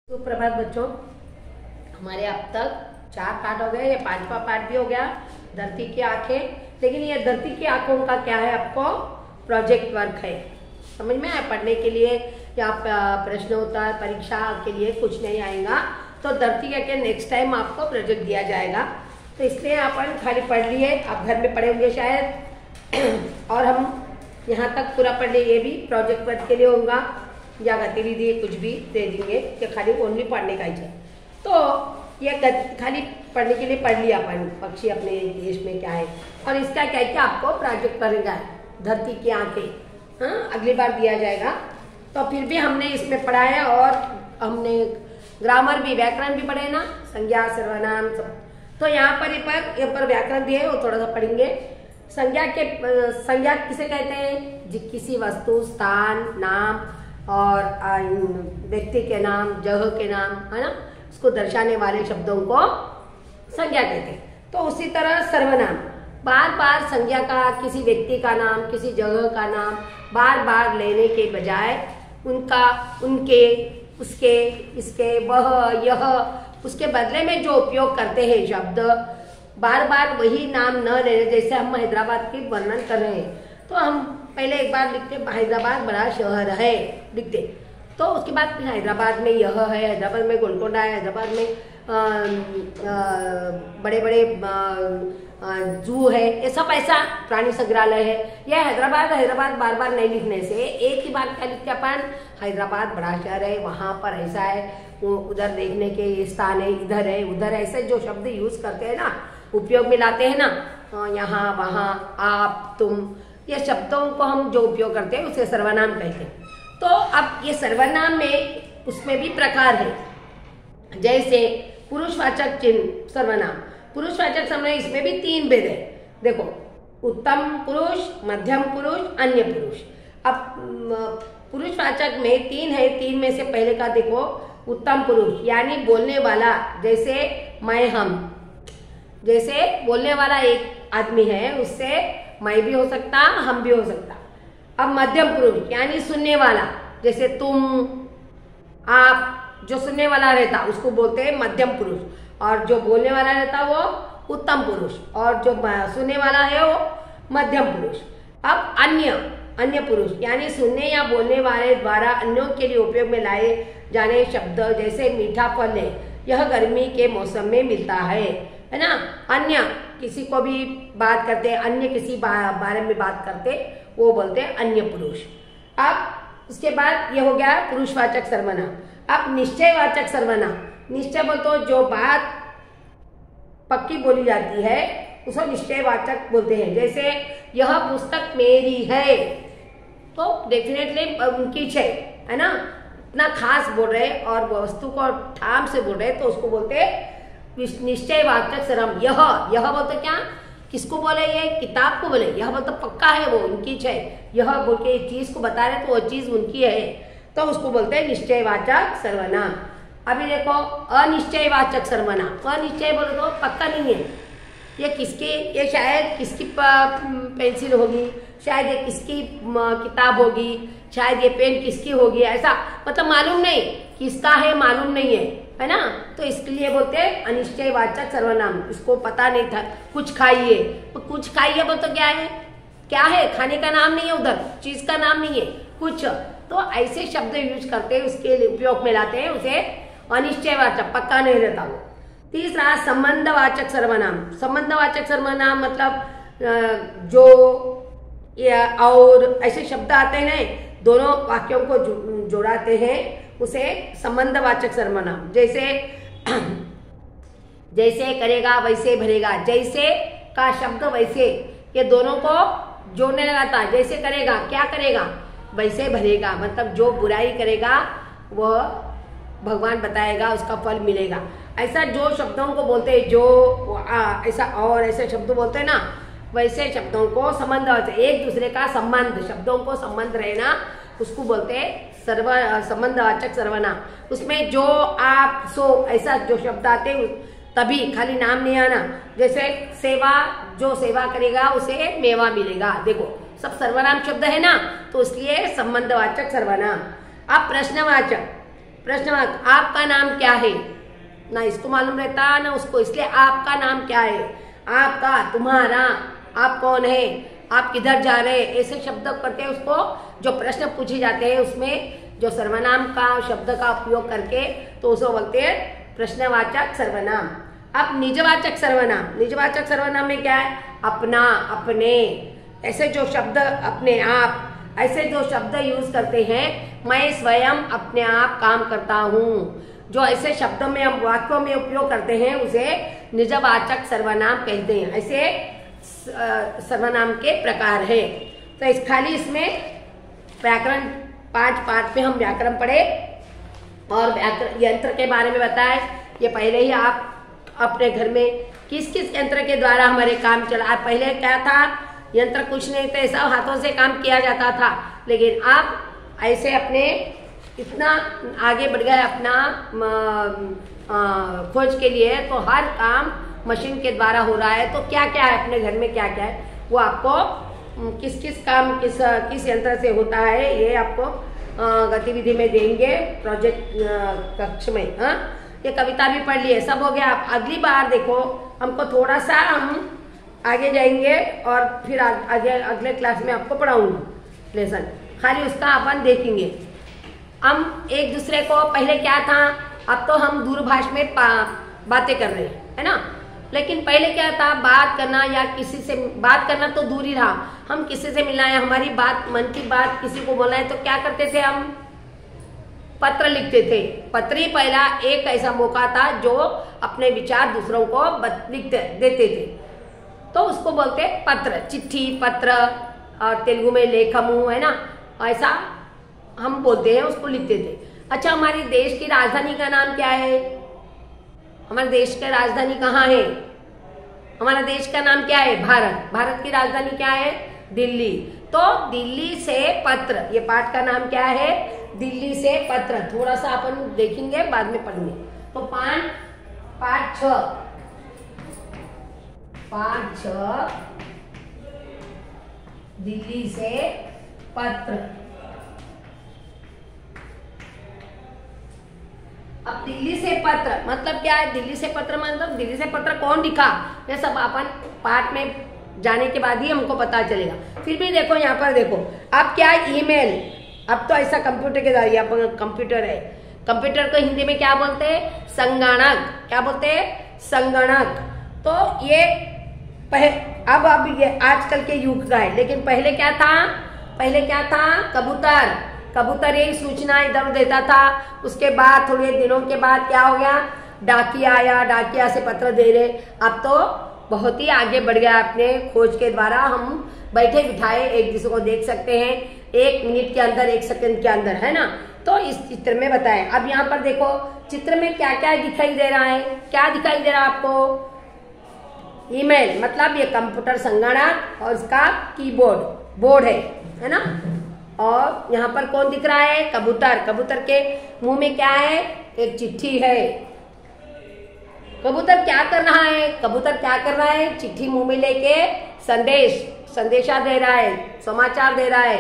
सुप्रभात बच्चों, हमारे अब तक 4 पार्ट हो गए, ये 5वां पार्ट भी हो गया धरती की आंखें। लेकिन ये धरती की आंखों का क्या है, आपको प्रोजेक्ट वर्क है। समझ में आया? पढ़ने के लिए या प्रश्न होता है परीक्षा के लिए कुछ नहीं आएगा तो धरती के नेक्स्ट टाइम आपको प्रोजेक्ट दिया जाएगा। तो इसलिए अपन खाली पढ़ लिए, आप घर में पढ़े होंगे शायद और हम यहाँ तक पूरा पढ़ लिए। ये भी प्रोजेक्ट वर्क के लिए होगा या गतिविधि कुछ भी दे देंगे कि खाली ओनली पढ़ने का ही है। तो ये खाली पढ़ने के लिए पढ़ लिया अपन पक्षी अपने देश में क्या है और इसका क्या है कि आपको प्रोजेक्ट करेगा धरती की आंखें। हाँ, अगली बार दिया जाएगा। तो फिर भी हमने इसमें पढ़ा है और हमने ग्रामर भी, व्याकरण भी पढ़े ना, संज्ञा सर्वनाम सब। तो यहाँ पर व्याकरण दिए है वो थोड़ा सा पढ़ेंगे। संज्ञा किसे कहते हैं? किसी वस्तु, स्थान, नाम और व्यक्ति के नाम, जगह के नाम, है ना, उसको दर्शाने वाले शब्दों को संज्ञा कहते हैं। तो उसी तरह सर्वनाम, बार बार संज्ञा का, किसी व्यक्ति का नाम, किसी जगह का नाम बार बार लेने के बजाय उनका, उनके, उसके, इसके, वह, यह, उसके बदले में जो उपयोग करते हैं शब्द, बार बार वही नाम न लेने। जैसे हम हैदराबाद की वर्णन कर रहे हैं तो हम पहले एक बार लिखते हैदराबाद बड़ा शहर है लिखते, तो उसके बाद फिर हैदराबाद में यह है, हैदराबाद में गोलकोंडा है, हैदराबाद में बड़े बड़े जू है, ये सब ऐसा प्राणी संग्रहालय है। यह हैदराबाद बार बार नहीं लिखने से एक ही बात क्या लिखते अपन, हैदराबाद बड़ा शहर है, वहाँ पर ऐसा है, उधर देखने के स्थान है, इधर है, उधर है, ऐसे जो शब्द यूज करते हैं ना, उपयोग में लाते हैं ना, यहाँ वहाँ, आप, तुम, ये शब्दों को हम जो उपयोग करते हैं उसे सर्वनाम कहते हैं। तो अब ये सर्वनाम में उसमें भी प्रकार है। जैसे पुरुषवाचक चिन्ह सर्वनाम, पुरुषवाचक सर्वनाम, इसमें भी 3 भेद है। देखो, उत्तम पुरुष, मध्यम पुरुष, अन्य पुरुष। अब पुरुषवाचक में 3 है, 3 में से पहले का देखो, उत्तम पुरुष यानी बोलने वाला, जैसे मैं, हम, जैसे बोलने वाला एक आदमी है, उससे मैं भी हो सकता, हम भी हो सकता। अब मध्यम पुरुष यानी सुनने वाला, जैसे तुम, आप, जो सुनने वाला रहता उसको बोलते हैं मध्यम पुरुष, और जो बोलने वाला रहता वो उत्तम पुरुष, और जो सुनने वाला है वो मध्यम पुरुष। अब अन्य पुरुष यानी सुनने या बोलने वाले द्वारा अन्यों के लिए उपयोग में लाए जाने शब्द, जैसे मीठा फल है, यह गर्मी के मौसम में मिलता है ना। अन्य किसी को भी बात करते, अन्य किसी बारे में बात करते, वो बोलते हैं अन्य पुरुष। अब उसके बाद ये हो गया पुरुषवाचक सर्वनाम। अब निश्चयवाचक सर्वनाम, निश्चय बोल तो जो बात पक्की बोली जाती है उसको निश्चयवाचक बोलते हैं। जैसे यह पुस्तक मेरी है, तो डेफिनेटली उनकी है ना, इतना खास बोल रहे और वस्तु को ठाम से बोल रहे, तो उसको बोलते हैं निश्चयवाचक सर्वनाम। यह बोलते क्या, किसको बोले, ये किताब को बोले, यह बोलते पक्का है, वो उनकी है, यह बोल के चीज को बता रहे तो वो चीज उनकी है, तो उसको बोलते हैं निश्चयवाचक सर्वनाम। अभी देखो अनिश्चयवाचक सर्वनाम, अनिश्चय बोले तो पक्का नहीं है, ये किसकी, ये शायद किसकी पेंसिल होगी, शायद ये किसकी किताब होगी, शायद ये पेन किसकी होगी, ऐसा मतलब मालूम नहीं किसका है, मालूम नहीं है ना। तो इसके लिए बोलते हैं अनिश्चयवाचक सर्वनाम। इसको पता नहीं था, कुछ खाइए, तो कुछ खाइए बोल तो क्या है, खाने का नाम नहीं है, उधर चीज का नाम नहीं है, कुछ। तो ऐसे शब्द यूज करते हैं, उसके लिए उपयोग में लाते हैं, उसे अनिश्चयवाचक, पक्का नहीं रहता वो। तीसरा संबंधवाचक सर्वनाम। संबंधवाचक सर्वनाम मतलब जो और ऐसे शब्द आते हैं, दोनों वाक्यों को जोड़ाते हैं, उसे संबंधवाचक सर्वनाम। जैसे करेगा वैसे भरेगा, जैसे का शब्द वैसे, ये दोनों को जोड़ने लगाता है। जैसे करेगा, क्या करेगा, वैसे भरेगा, मतलब जो बुराई करेगा वह भगवान बताएगा, उसका फल मिलेगा। ऐसा जो शब्दों को बोलते हैं, जो ऐसा और ऐसे शब्द बोलते हैं ना, वैसे शब्दों को संबंध, एक दूसरे का संबंध, शब्दों को संबंध रहना, उसको बोलते हैं संबंधवाचक सर्वनाम। उसमें जो, आप, सो, ऐसा जो शब्द आते तभी, खाली नाम नहीं आना। जैसे सेवा, जो सेवा करेगा उसे मेवा मिलेगा, देखो सब सर्वनाम शब्द है ना, तो इसलिए संबंधवाचक सर्वनाम। अब प्रश्नवाचक, प्रश्नवाचक आपका नाम क्या है, ना इसको मालूम रहता ना उसको, इसलिए आपका नाम क्या है, आपका, तुम्हारा, आप कौन है, आप किधर जा रहे, ऐसे शब्द करते हैं उसको। जो प्रश्न पूछे जाते हैं उसमें जो सर्वनाम का शब्द का उपयोग करके तो उसको बोलते हैं प्रश्नवाचक सर्वनाम। अब निजवाचक सर्वनाम, निजवाचक सर्वनाम में क्या है, अपना, अपने, ऐसे जो शब्द, अपने आप, ऐसे जो शब्द यूज करते हैं, मैं स्वयं अपने आप काम करता हूँ, जो ऐसे शब्द में हम वाक्यों में उपयोग करते हैं उसे निजवाचक सर्वनाम कहते हैं। ऐसे सर्वनाम के प्रकार है। तो इस खाली इसमें व्याकरण 5 पाठ में हम व्याकरण पढ़े और व्याकरण यंत्र के बारे में बताए। ये पहले ही आप अपने घर में किस किस यंत्र के द्वारा हमारे काम चला, पहले क्या था, यंत्र कुछ नहीं थे, सब हाथों से काम किया जाता था, लेकिन अब ऐसे अपने इतना आगे बढ़ गया अपना खोज के लिए, तो हर काम मशीन के द्वारा हो रहा है। तो क्या क्या है अपने घर में, क्या क्या है वो आपको किस किस काम किस यंत्र से होता है ये आपको गतिविधि में देंगे प्रोजेक्ट कक्ष में। हाँ, ये कविता भी पढ़ ली है, सब हो गया। आप अगली बार देखो, हमको थोड़ा सा हम आगे जाएंगे और फिर आगे अगले क्लास में आपको पढ़ाऊंगी लेसन, खाली उसका अपन देखेंगे। हम एक दूसरे को, पहले क्या था, अब तो हम दूरभाष में बातें कर रहे हैं, है ना, लेकिन पहले क्या था, बात करना या किसी से बात करना तो दूर ही रहा, हम किसी से मिलना है, हमारी बात, मन की बात किसी को बोलना है तो क्या करते थे, हम पत्र लिखते थे। पत्र ही पहला एक ऐसा मौका था जो अपने विचार दूसरों को लिखते देते थे, तो उसको बोलते पत्र, चिट्ठी, पत्र, और तेलुगु में लेखमु, है ना, ऐसा हम बोलते हैं, उसको लिखते थे। अच्छा, हमारे देश की राजधानी का नाम क्या है, हमारे देश की राजधानी कहाँ है, हमारा देश का नाम क्या है, भारत। भारत की राजधानी क्या है, दिल्ली। तो दिल्ली से पत्र, ये पाठ का नाम क्या है, दिल्ली से पत्र। थोड़ा सा अपन देखेंगे, बाद में पढ़ेंगे। तो पाठ 6 दिल्ली से पत्र। अब दिल्ली से पत्र मतलब क्या है, दिल्ली से पत्र मतलब दिल्ली से पत्र कौन लिखा, ये सब अपन पाठ में जाने के बाद ही हमको पता चलेगा। फिर भी देखो यहाँ पर देखो, अब क्या ईमेल, अब तो ऐसा कंप्यूटर के द्वारा, अपन कंप्यूटर है, कंप्यूटर को हिंदी में क्या बोलते हैं, संगणक। क्या बोलते हैं, संगणक। तो ये अब ये आजकल के युग का है, लेकिन पहले क्या था, पहले क्या था, कबूतर। कबूतर यही सूचना इधर उधर देता था। उसके बाद थोड़े दिनों के बाद क्या हो गया, डाकिया आया, डाकिया से पत्र दे रहे। अब तो बहुत ही आगे बढ़ गया, अपने खोज के द्वारा हम बैठे बिठाए एक दूसरे को देख सकते हैं, 1 मिनट के अंदर, 1 सेकंड के अंदर, है ना। तो इस चित्र में बताएं। अब यहाँ पर देखो चित्र में क्या क्या दिखाई दे रहा है, क्या दिखाई दे रहा है आपको, ईमेल मतलब ये कंप्यूटर संगणक और इसका कीबोर्ड, बोर्ड है ना। और यहाँ पर कौन दिख रहा है, कबूतर। कबूतर के मुंह में क्या है, एक चिट्ठी है। कबूतर क्या कर रहा है, कबूतर क्या कर रहा है, चिट्ठी मुंह में लेके संदेशा दे रहा है, समाचार दे रहा है।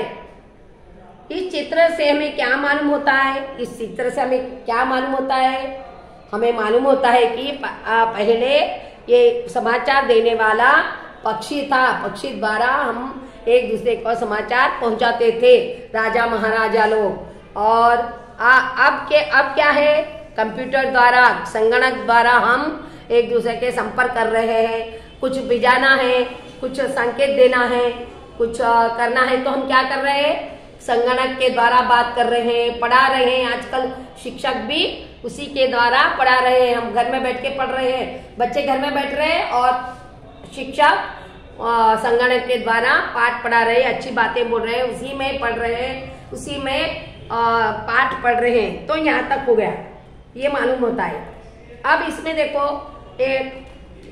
इस चित्र से हमें क्या मालूम होता है, इस चित्र से हमें क्या मालूम होता है, हमें मालूम होता है कि पहले ये समाचार देने वाला पक्षी था, पक्षी द्वारा हम एक दूसरे को समाचार पहुंचाते थे, राजा महाराजा लोग। और अब क्या है, कंप्यूटर द्वारा, संगणक द्वारा हम एक दूसरे के संपर्क कर रहे हैं। कुछ भिजाना है, कुछ संकेत देना है, कुछ करना है, तो हम क्या कर रहे हैं, संगणक के द्वारा बात कर रहे हैं, पढ़ा रहे हैं। आजकल शिक्षक भी उसी के द्वारा पढ़ा रहे हैं, हम घर में बैठ के पढ़ रहे हैं, बच्चे घर में बैठ रहे हैं और शिक्षक संगणक के द्वारा पाठ पढ़ा रहे हैं, अच्छी बातें बोल रहे हैं, उसी में पढ़ रहे हैं, उसी में पाठ पढ़ रहे हैं। तो यहाँ तक हो गया, ये मालूम होता है। अब इसमें देखो,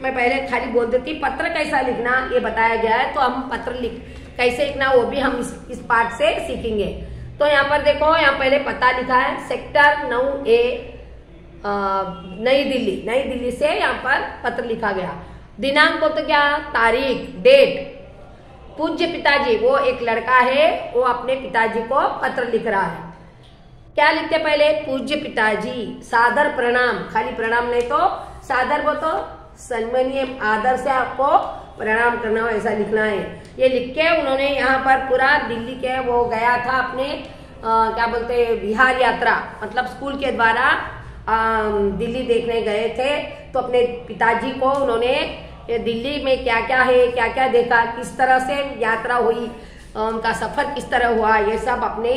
मैं पहले खाली बोल देती, पत्र कैसा लिखना ये बताया गया है, तो हम पत्र कैसे लिखना वो भी हम इस पाठ से सीखेंगे। तो यहाँ पर देखो, यहाँ पहले पता लिखा है, सेक्टर 9A नई दिल्ली। नई दिल्ली से यहाँ पर पत्र लिखा गया। दिनांक को तो क्या, तारीख, डेट। पूज्य पिताजी, वो एक लड़का है, वो अपने पिताजी को पत्र लिख रहा है। क्या लिखते पहले, पूज्य पिताजी, सादर प्रणाम, खाली प्रणाम नहीं तो सादर वो तो सम्मानीय आदर से आपको प्रणाम करना हो, ऐसा लिखना है। ये लिख के उन्होंने यहाँ पर पूरा दिल्ली के वो गया था अपने क्या बोलते हैं बिहार यात्रा, मतलब स्कूल के द्वारा दिल्ली देखने गए थे। तो अपने पिताजी को उन्होंने ये दिल्ली में क्या क्या है, क्या क्या देखा, किस तरह से यात्रा हुई, उनका सफर किस तरह हुआ, ये सब अपने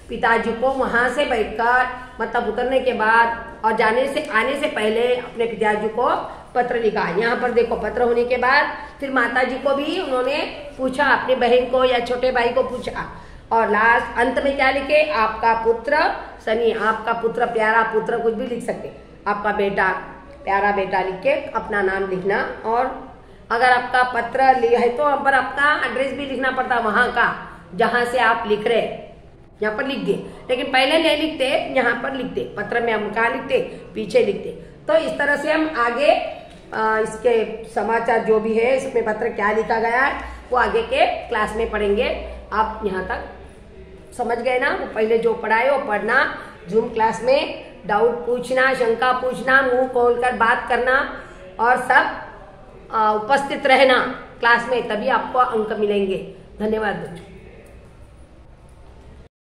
पिताजी को वहां से बैठकर मतलब उतरने के बाद और आने से पहले अपने पिताजी को पत्र लिखा। यहाँ पर देखो पत्र होने के बाद फिर माता जी को भी उन्होंने पूछा, अपनी बहन को या छोटे भाई को पूछा, और लास्ट अंत में क्या लिखे, आपका पुत्र सनी, आपका पुत्र, प्यारा पुत्र, कुछ भी लिख सकते, आपका बेटा, प्यारा बेटा लिख के अपना नाम लिखना। और अगर आपका पत्र है तो पर आपका एड्रेस भी लिखना पड़ता वहां का जहां से आप लिख रहे, यहाँ पर लिख दे, लेकिन पहले नहीं लिखते, यहाँ पर लिखते, पत्र में हम कहाँ लिखते, पीछे लिखते। तो इस तरह से हम आगे इसके समाचार जो भी है इसमें पत्र क्या लिखा गया है वो आगे के क्लास में पढ़ेंगे। आप यहाँ तक समझ गए ना, वो पहले जो पढ़ाए वो पढ़ना, जूम क्लास में डाउट पूछना, शंका पूछना, मुंह खोलकर बात करना और सब उपस्थित रहना क्लास में, तभी आपको अंक मिलेंगे। धन्यवाद बच्चों।